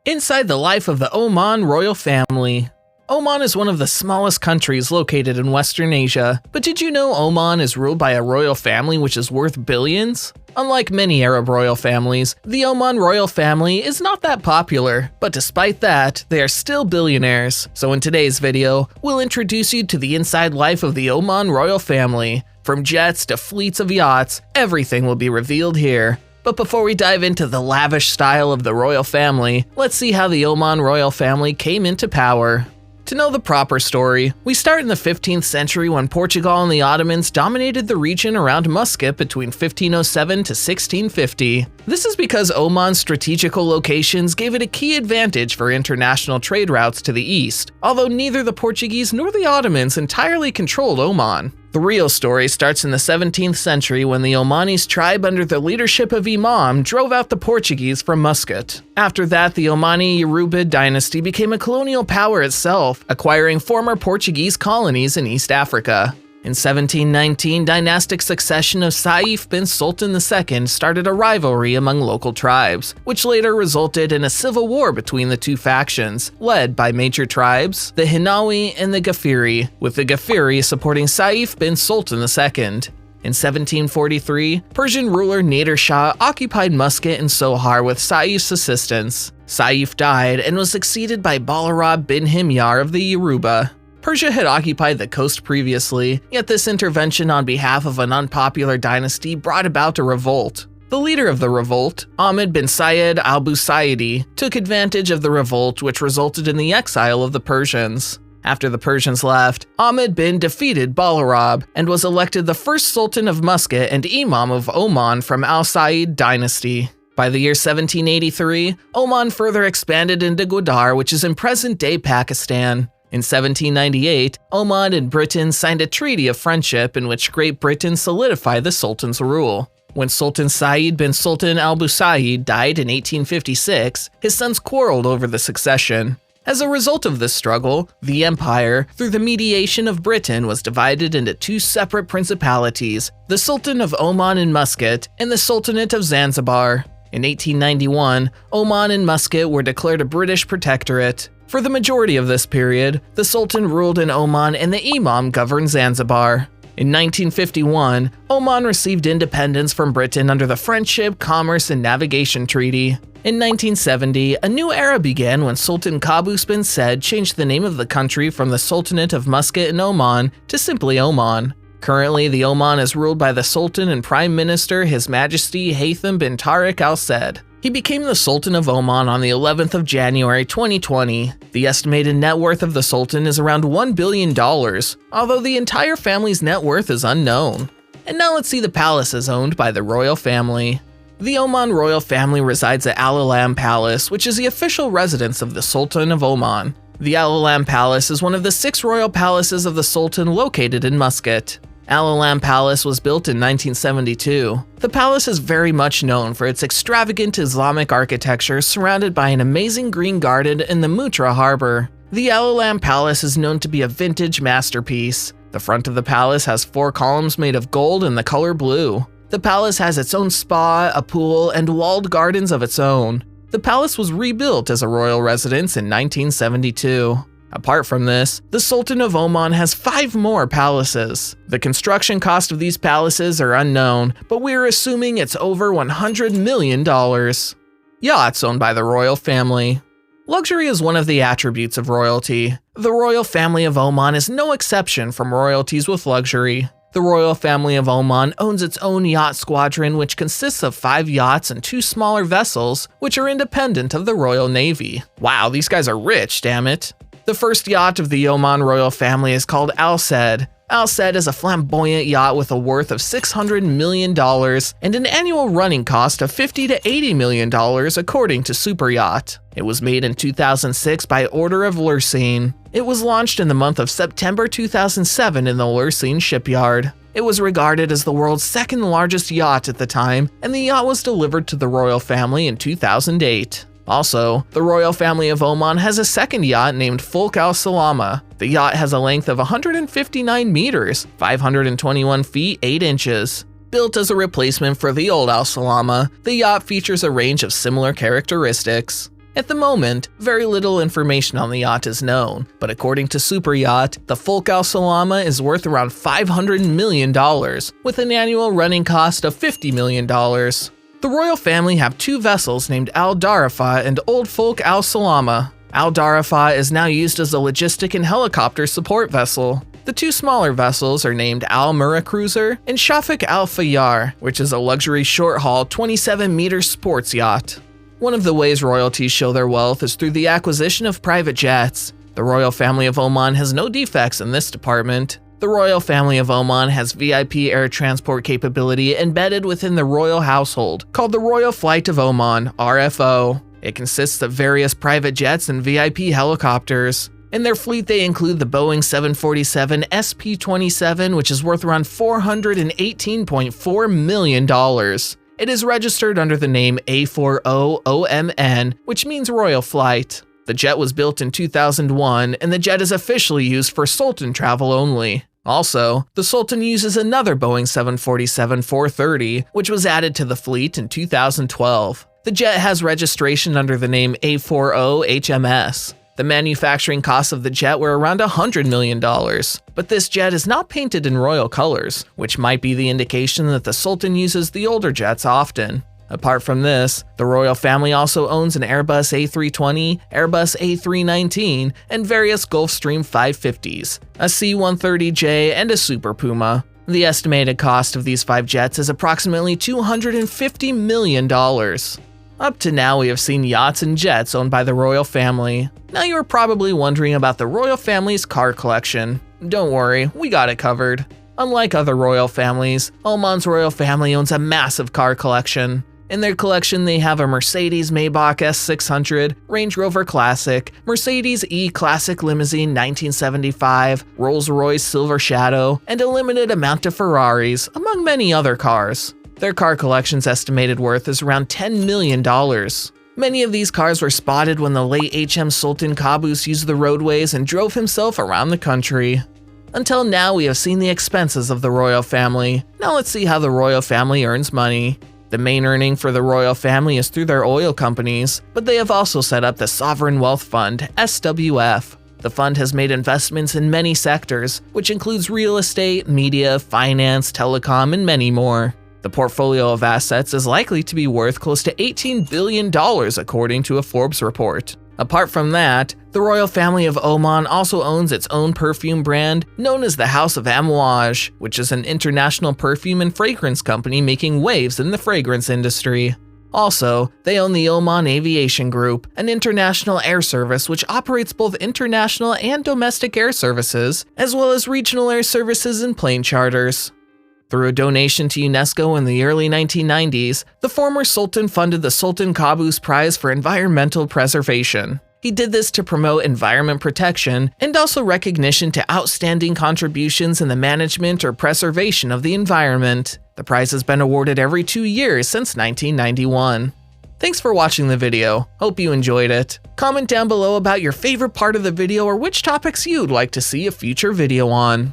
Inside the life of the Oman royal family. Oman is one of the smallest countries located in Western Asia, but did you know Oman is ruled by a royal family which is worth billions? Unlike many Arab royal families, the Oman royal family is not that popular, but despite that, they are still billionaires. So in today's video, we'll introduce you to the inside life of the Oman royal family. From jets to fleets of yachts, everything will be revealed here. But before we dive into the lavish style of the royal family, let's see how the Oman royal family came into power. To know the proper story, we start in the 15th century when Portugal and the Ottomans dominated the region around Muscat between 1507 to 1650. This is because Oman's strategical locations gave it a key advantage for international trade routes to the east, although neither the Portuguese nor the Ottomans entirely controlled Oman. The real story starts in the 17th century when the Omanis tribe under the leadership of Imam drove out the Portuguese from Muscat. After that, the Omani Yoruba dynasty became a colonial power itself, acquiring former Portuguese colonies in East Africa. In 1719, dynastic succession of Saif bin Sultan II started a rivalry among local tribes, which later resulted in a civil war between the two factions, led by major tribes, the Hinawi and the Ghafiri, with the Ghafiri supporting Saif bin Sultan II. In 1743, Persian ruler Nader Shah occupied Muscat and Sohar with Saif's assistance. Saif died and was succeeded by Balarab bin Himyar of the Yoruba. Persia had occupied the coast previously, yet this intervention on behalf of an unpopular dynasty brought about a revolt. The leader of the revolt, Ahmed bin Sayyid al-Busaidi, took advantage of the revolt, which resulted in the exile of the Persians. After the Persians left, Ahmed bin defeated Balarab and was elected the first Sultan of Muscat and Imam of Oman from Al-Said dynasty. By the year 1783, Oman further expanded into Gwadar, which is in present-day Pakistan. In 1798, Oman and Britain signed a treaty of friendship in which Great Britain solidified the Sultan's rule. When Sultan Said bin Sultan al-Busaid died in 1856, his sons quarreled over the succession. As a result of this struggle, the empire, through the mediation of Britain, was divided into two separate principalities, the Sultan of Oman and Muscat and the Sultanate of Zanzibar. In 1891, Oman and Muscat were declared a British protectorate. For the majority of this period, the Sultan ruled in Oman and the Imam governed Zanzibar. In 1951, Oman received independence from Britain under the Friendship, Commerce, and Navigation Treaty. In 1970, a new era began when Sultan Qaboos bin Said changed the name of the country from the Sultanate of Muscat and Oman to simply Oman. Currently, the Oman is ruled by the Sultan and Prime Minister His Majesty Haytham bin Tariq Al Said. He became the Sultan of Oman on the 11th of January 2020. The estimated net worth of the Sultan is around $1 billion, although the entire family's net worth is unknown. And now let's see the palaces owned by the royal family. The Oman royal family resides at Al Alam Palace, which is the official residence of the Sultan of Oman. The Al Alam Palace is one of the 6 royal palaces of the Sultan located in Muscat. Al Alam Palace was built in 1972. The palace is very much known for its extravagant Islamic architecture surrounded by an amazing green garden in the Mutra harbor. The Al Alam Palace is known to be a vintage masterpiece. The front of the palace has 4 columns made of gold in the color blue. The palace has its own spa, a pool, and walled gardens of its own. The palace was rebuilt as a royal residence in 1972. Apart from this, the Sultan of Oman has 5 more palaces. The construction cost of these palaces are unknown, but we're assuming it's over $100 million. Yachts owned by the royal family. Luxury is one of the attributes of royalty. The royal family of Oman is no exception from royalties with luxury. The royal family of Oman owns its own yacht squadron, which consists of 5 yachts and 2 smaller vessels, which are independent of the Royal Navy. Wow, these guys are rich, damn it. The first yacht of the Oman royal family is called Al Said. Al Said is a flamboyant yacht with a worth of $600 million and an annual running cost of $50 to $80 million according to Superyacht. It was made in 2006 by order of Lursine. It was launched in the month of September 2007 in the Lursine shipyard. It was regarded as the world's 2nd largest yacht at the time, and the yacht was delivered to the royal family in 2008. Also, the royal family of Oman has a 2nd yacht named Fulk Al Salama. The yacht has a length of 159 meters, 521 feet, 8 inches. Built as a replacement for the old Al Salama, the yacht features a range of similar characteristics. At the moment, very little information on the yacht is known, but according to Super Yacht, the Folk Al Salama is worth around $500 million, with an annual running cost of $50 million. The royal family have two vessels named Al Darafa and Old Folk Al Salama. Al Darafa is now used as a logistic and helicopter support vessel. The two smaller vessels are named Al Murra Cruiser and Shafik Al Fayyar, which is a luxury short-haul 27-meter sports yacht. One of the ways royalties show their wealth is through the acquisition of private jets. The royal family of Oman has no defects in this department. The royal family of Oman has VIP air transport capability embedded within the royal household, called the Royal Flight of Oman, RFO. It consists of various private jets and VIP helicopters. In their fleet, they include the Boeing 747 SP-27, which is worth around $418.4 million. It is registered under the name A40OMN, which means Royal Flight. The jet was built in 2001, and the jet is officially used for Sultan travel only. Also, the Sultan uses another Boeing 747-430, which was added to the fleet in 2012. The jet has registration under the name A40HMS. The manufacturing costs of the jet were around $100 million, but this jet is not painted in royal colors, which might be the indication that the Sultan uses the older jets often. Apart from this, the royal family also owns an Airbus A320, Airbus A319, and various Gulfstream 550s, a C-130J, and a Super Puma. The estimated cost of these 5 jets is approximately $250 million. Up to now, we have seen yachts and jets owned by the royal family. Now you are probably wondering about the royal family's car collection. Don't worry, we got it covered. Unlike other royal families, Oman's royal family owns a massive car collection. In their collection, they have a Mercedes Maybach S600, Range Rover Classic, Mercedes E-Classic Limousine 1975, Rolls-Royce Silver Shadow, and a limited amount of Ferraris, among many other cars. Their car collection's estimated worth is around $10 million. Many of these cars were spotted when the late HM Sultan Qaboos used the roadways and drove himself around the country. Until now, we have seen the expenses of the royal family. Now let's see how the royal family earns money. The main earning for the royal family is through their oil companies, but they have also set up the Sovereign Wealth Fund, SWF. The fund has made investments in many sectors, which includes real estate, media, finance, telecom, and many more. The portfolio of assets is likely to be worth close to $18 billion according to a Forbes report. Apart from that, the royal family of Oman also owns its own perfume brand known as the House of Amouage, which is an international perfume and fragrance company making waves in the fragrance industry. Also, they own the Oman Aviation Group, an international air service which operates both international and domestic air services, as well as regional air services and plane charters. Through a donation to UNESCO in the early 1990s, the former Sultan funded the Sultan Qaboos Prize for Environmental Preservation. He did this to promote environment protection and also recognition to outstanding contributions in the management or preservation of the environment. The prize has been awarded every 2 years since 1991. Thanks for watching the video. Hope you enjoyed it. Comment down below about your favorite part of the video or which topics you'd like to see a future video on.